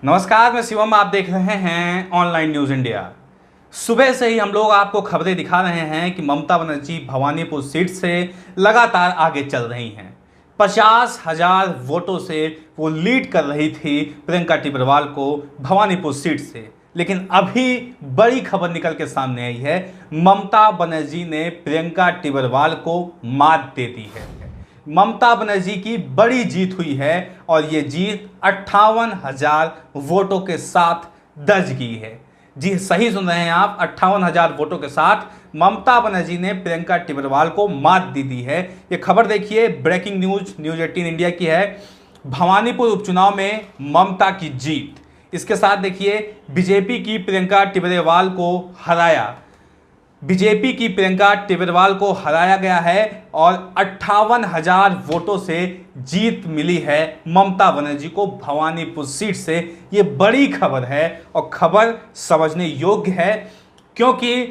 नमस्कार, मैं शिवम। आप देख रहे हैं ऑनलाइन न्यूज़ इंडिया। सुबह से ही हम लोग आपको खबरें दिखा रहे हैं कि ममता बनर्जी भवानीपुर सीट से लगातार आगे चल रही हैं। 50,000 वोटों से वो लीड कर रही थी प्रियंका टिब्रवाल को भवानीपुर सीट से। लेकिन अभी बड़ी खबर निकल के सामने आई है, ममता बनर्जी ने प्रियंका टिब्रवाल को मात दे दी है। ममता बनर्जी की बड़ी जीत हुई है और ये जीत 58,000 वोटों के साथ दर्ज की है। जी सही सुन रहे हैं आप, 58,000 वोटों के साथ ममता बनर्जी ने प्रियंका टिब्रवाल को मात दे दी है। ये खबर देखिए, ब्रेकिंग न्यूज न्यूज 18 इंडिया की है। भवानीपुर उपचुनाव में ममता की जीत। इसके साथ देखिए, बीजेपी की प्रियंका टिब्रवाल को हराया। बीजेपी की प्रियंका टिब्रवाल को हराया गया है और 58,000 वोटों से जीत मिली है ममता बनर्जी को भवानीपुर सीट से। ये बड़ी खबर है और खबर समझने योग्य है, क्योंकि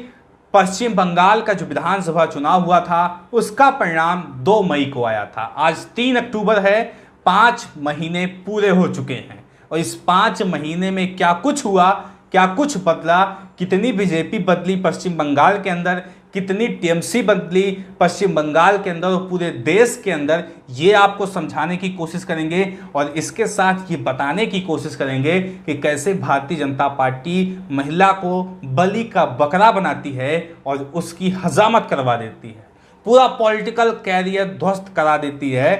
पश्चिम बंगाल का जो विधानसभा चुनाव हुआ था उसका परिणाम 2 मई को आया था। आज 3 अक्टूबर है। 5 महीने पूरे हो चुके हैं और इस 5 महीने में क्या कुछ हुआ, क्या कुछ बदला, कितनी बीजेपी बदली पश्चिम बंगाल के अंदर, कितनी टीएमसी बदली पश्चिम बंगाल के अंदर और पूरे देश के अंदर, ये आपको समझाने की कोशिश करेंगे। और इसके साथ ये बताने की कोशिश करेंगे कि कैसे भारतीय जनता पार्टी महिला को बलि का बकरा बनाती है और उसकी हजामत करवा देती है, पूरा पॉलिटिकल कैरियर ध्वस्त करा देती है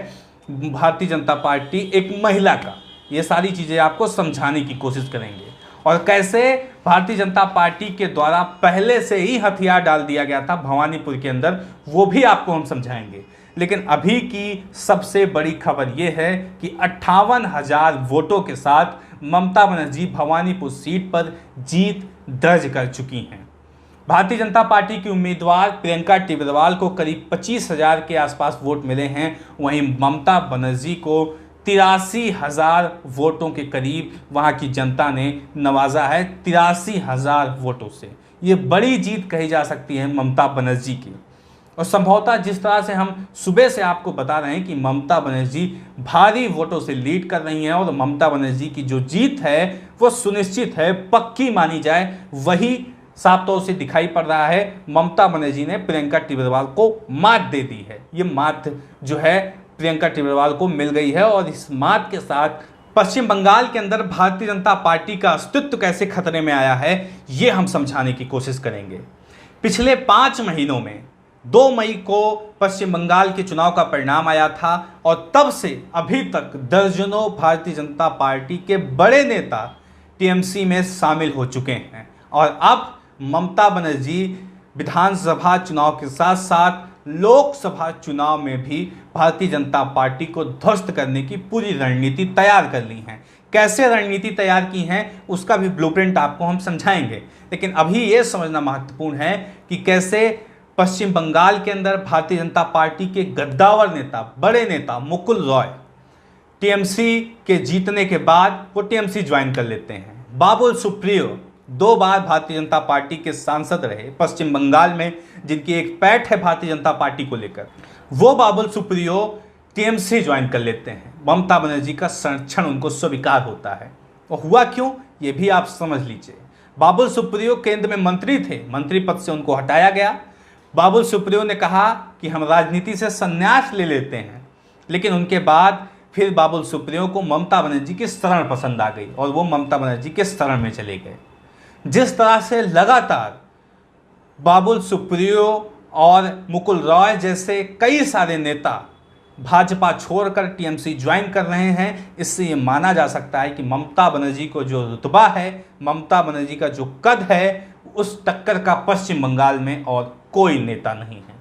भारतीय जनता पार्टी एक महिला का। ये सारी चीज़ें आपको समझाने की कोशिश करेंगे और कैसे भारतीय जनता पार्टी के द्वारा पहले से ही हथियार डाल दिया गया था भवानीपुर के अंदर, वो भी आपको हम समझाएंगे। लेकिन अभी की सबसे बड़ी खबर यह है कि 58,000 वोटों के साथ ममता बनर्जी भवानीपुर सीट पर जीत दर्ज कर चुकी हैं। भारतीय जनता पार्टी की उम्मीदवार प्रियंका टिब्रवाल को करीब 25,000 के आसपास वोट मिले हैं, वहीं ममता बनर्जी को 83,000 वोटों के करीब वहां की जनता ने नवाजा है। 83,000 वोटों से ये बड़ी जीत कही जा सकती है ममता बनर्जी की। और संभवतः जिस तरह से हम सुबह से आपको बता रहे हैं कि ममता बनर्जी भारी वोटों से लीड कर रही हैं और ममता बनर्जी की जो जीत है वो सुनिश्चित है, पक्की मानी जाए, वही साफ तौर से दिखाई पड़ रहा है। ममता बनर्जी ने प्रियंका टिब्रवाल को मात दे दी है। ये मात जो है प्रियंका टिब्रवाल को मिल गई है और इस मात के साथ पश्चिम बंगाल के अंदर भारतीय जनता पार्टी का अस्तित्व कैसे खतरे में आया है, ये हम समझाने की कोशिश करेंगे। पिछले 5 महीनों में 2 मई को पश्चिम बंगाल के चुनाव का परिणाम आया था और तब से अभी तक दर्जनों भारतीय जनता पार्टी के बड़े नेता टीएमसी में शामिल हो चुके हैं और अब ममता बनर्जी विधानसभा चुनाव के साथ साथ लोकसभा चुनाव में भी भारतीय जनता पार्टी को ध्वस्त करने की पूरी रणनीति तैयार कर ली है। कैसे रणनीति तैयार की है उसका भी ब्लूप्रिंट आपको हम समझाएंगे। लेकिन अभी ये समझना महत्वपूर्ण है कि कैसे पश्चिम बंगाल के अंदर भारतीय जनता पार्टी के गद्दावर नेता, बड़े नेता मुकुल रॉय टीएमसी के जीतने के बाद वो टीएमसी ज्वाइन कर लेते हैं। बाबुल सुप्रियो 2 बार भारतीय जनता पार्टी के सांसद रहे पश्चिम बंगाल में, जिनकी एक पैठ है भारतीय जनता पार्टी को लेकर। वो बाबुल सुप्रियो टीएमसी ज्वाइन कर लेते हैं। ममता बनर्जी का संरक्षण उनको स्वीकार होता है। और हुआ क्यों, ये भी आप समझ लीजिए। बाबुल सुप्रियो केंद्र में मंत्री थे, मंत्री पद से उनको हटाया गया। बाबुल सुप्रियो ने कहा कि हम राजनीति से संन्यास ले लेते हैं, लेकिन उनके बाद फिर बाबुल सुप्रियो को ममता बनर्जी की शरण पसंद आ गई और वो ममता बनर्जी के शरण में चले गए। जिस तरह से लगातार बाबुल सुप्रियो और मुकुल रॉय जैसे कई सारे नेता भाजपा छोड़कर टीएमसी ज्वाइन कर रहे हैं, इससे ये माना जा सकता है कि ममता बनर्जी को जो रुतबा है, ममता बनर्जी का जो कद है, उस टक्कर का पश्चिम बंगाल में और कोई नेता नहीं है।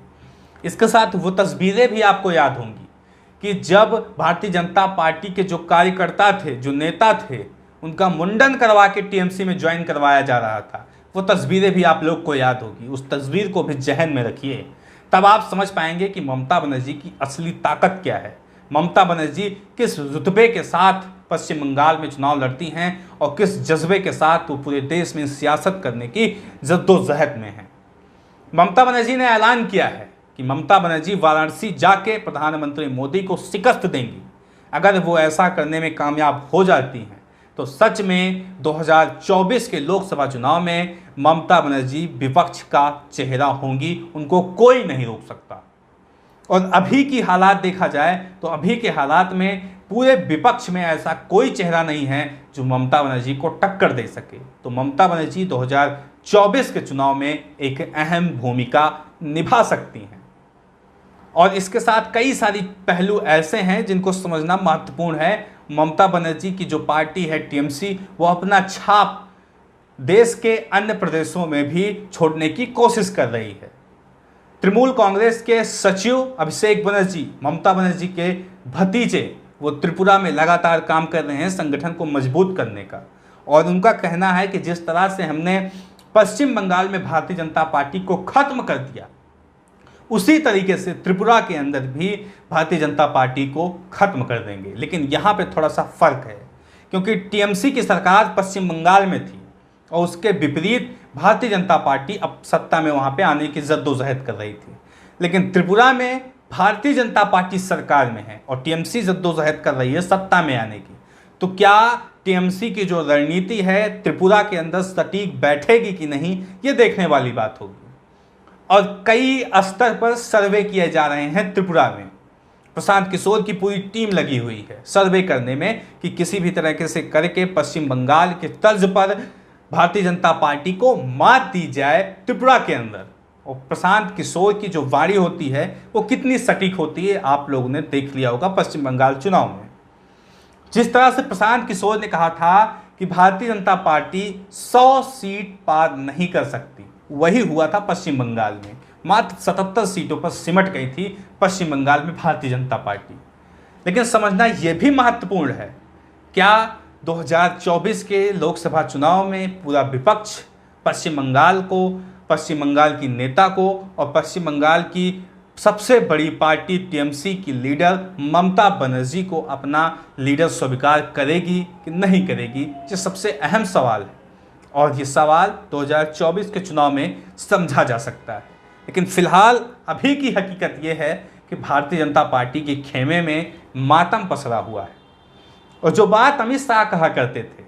इसके साथ वो तस्वीरें भी आपको याद होंगी कि जब भारतीय जनता पार्टी के जो कार्यकर्ता थे, जो नेता थे, उनका मुंडन करवा के टीएमसी में ज्वाइन करवाया जा रहा था, वो तस्वीरें भी आप लोग को याद होगी। उस तस्वीर को भी जहन में रखिए, तब आप समझ पाएंगे कि ममता बनर्जी की असली ताकत क्या है, ममता बनर्जी किस रुतबे के साथ पश्चिम बंगाल में चुनाव लड़ती हैं और किस जज्बे के साथ वो पूरे देश में सियासत करने की जद्दोजहद में हैं। ममता बनर्जी ने ऐलान किया है कि ममता बनर्जी वाराणसी जाके प्रधानमंत्री मोदी को शिकस्त देंगी। अगर वो ऐसा करने में कामयाब हो जाती हैं तो सच में 2024 के लोकसभा चुनाव में ममता बनर्जी विपक्ष का चेहरा होंगी, उनको कोई नहीं रोक सकता। और अभी की हालात देखा जाए तो अभी के हालात में पूरे विपक्ष में ऐसा कोई चेहरा नहीं है जो ममता बनर्जी को टक्कर दे सके। तो ममता बनर्जी 2024 के चुनाव में एक अहम भूमिका निभा सकती हैं। और इसके साथ कई सारी पहलू ऐसे हैं जिनको समझना महत्वपूर्ण है। ममता बनर्जी की जो पार्टी है टीएमसी, वो अपना छाप देश के अन्य प्रदेशों में भी छोड़ने की कोशिश कर रही है। तृणमूल कांग्रेस के सचिव अभिषेक बनर्जी, ममता बनर्जी के भतीजे, वो त्रिपुरा में लगातार काम कर रहे हैं संगठन को मजबूत करने का। और उनका कहना है कि जिस तरह से हमने पश्चिम बंगाल में भारतीय जनता पार्टी को खत्म कर दिया, उसी तरीके से त्रिपुरा के अंदर भी भारतीय जनता पार्टी को खत्म कर देंगे। लेकिन यहाँ पे थोड़ा सा फर्क है, क्योंकि टीएमसी की सरकार पश्चिम बंगाल में थी और उसके विपरीत भारतीय जनता पार्टी अब सत्ता में वहाँ पे आने की जद्दोजहद कर रही थी। लेकिन त्रिपुरा में भारतीय जनता पार्टी सरकार में है और टीएमसी जद्दोजहद कर रही है सत्ता में आने की। तो क्या टीएमसी की जो रणनीति है त्रिपुरा के अंदर सटीक बैठेगी कि नहीं, ये देखने वाली बात होगी। और कई स्तर पर सर्वे किए जा रहे हैं त्रिपुरा में। प्रशांत किशोर की पूरी टीम लगी हुई है सर्वे करने में कि किसी भी तरीके से करके पश्चिम बंगाल के तर्ज पर भारतीय जनता पार्टी को मात दी जाए त्रिपुरा के अंदर। और प्रशांत किशोर की जो वाणी होती है वो कितनी सटीक होती है, आप लोगों ने देख लिया होगा पश्चिम बंगाल चुनाव में। जिस तरह से प्रशांत किशोर ने कहा था कि भारतीय जनता पार्टी 100 सीट पार नहीं कर सकती, वही हुआ था पश्चिम बंगाल में। मात्र 77 सीटों पर सिमट गई थी पश्चिम बंगाल में भारतीय जनता पार्टी। लेकिन समझना यह भी महत्वपूर्ण है, क्या 2024 के लोकसभा चुनाव में पूरा विपक्ष पश्चिम बंगाल को, पश्चिम बंगाल की नेता को और पश्चिम बंगाल की सबसे बड़ी पार्टी टीएमसी की लीडर ममता बनर्जी को अपना लीडर स्वीकार करेगी कि नहीं करेगी, ये सबसे अहम सवाल है। और ये सवाल 2024 के चुनाव में समझा जा सकता है। लेकिन फिलहाल अभी की हकीकत ये है कि भारतीय जनता पार्टी के खेमे में मातम पसरा हुआ है। और जो बात अमित शाह कहा करते थे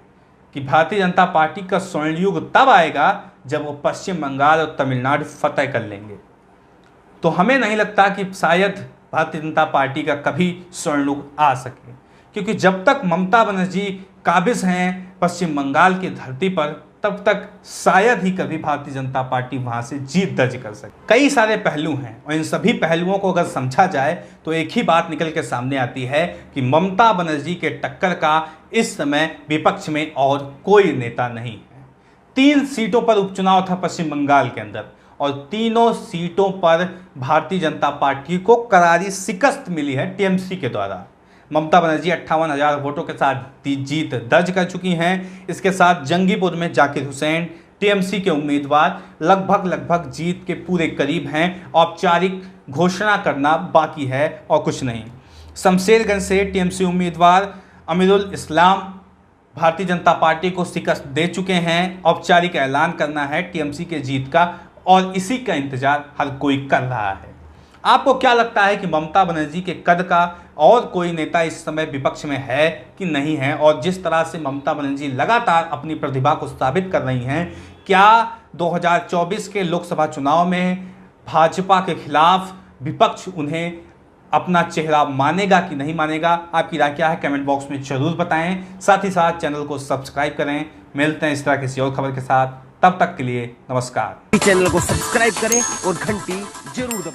कि भारतीय जनता पार्टी का स्वर्ण युग तब आएगा जब वो पश्चिम बंगाल और तमिलनाडु फतेह कर लेंगे, तो हमें नहीं लगता कि शायद भारतीय जनता पार्टी का कभी स्वर्ण युग आ सके। क्योंकि जब तक ममता बनर्जी काबिज हैं पश्चिम बंगाल की धरती पर, तब तक शायद ही कभी भारतीय जनता पार्टी वहां से जीत दर्ज कर सके। कई सारे पहलू हैं और इन सभी पहलुओं को अगर समझा जाए तो एक ही बात निकल के सामने आती है कि ममता बनर्जी के टक्कर का इस समय विपक्ष में और कोई नेता नहीं है। 3 सीटों पर उपचुनाव था पश्चिम बंगाल के अंदर और तीनों सीटों पर भारतीय जनता पार्टी को करारी शिकस्त मिली है टीएमसी के द्वारा। ममता बनर्जी 58,000 वोटों के साथ जीत दर्ज कर चुकी हैं। इसके साथ जंगीपुर में जाकिर हुसैन टीएमसी के उम्मीदवार लगभग जीत के पूरे करीब हैं। औपचारिक घोषणा करना बाकी है और कुछ नहीं। शमशेरगंज से टीएमसी उम्मीदवार अमीरुल इस्लाम भारतीय जनता पार्टी को शिकस्त दे चुके हैं। औपचारिक ऐलान करना है टीएमसी के जीत का और इसी का इंतजार हर कोई कर रहा है। आपको क्या लगता है कि ममता बनर्जी के कद का और कोई नेता इस समय विपक्ष में है कि नहीं है? और जिस तरह से ममता बनर्जी लगातार अपनी प्रतिभा को साबित कर रही हैं, क्या 2024 के लोकसभा चुनाव में भाजपा के खिलाफ विपक्ष उन्हें अपना चेहरा मानेगा कि नहीं मानेगा? आपकी राय क्या है कमेंट बॉक्स में जरूर बताएं। साथ ही साथ चैनल को सब्सक्राइब करें। मिलते हैं इस तरह किसी और खबर के साथ, तब तक के लिए नमस्कार। चैनल को सब्सक्राइब करें और घंटी जरूर दबाएं।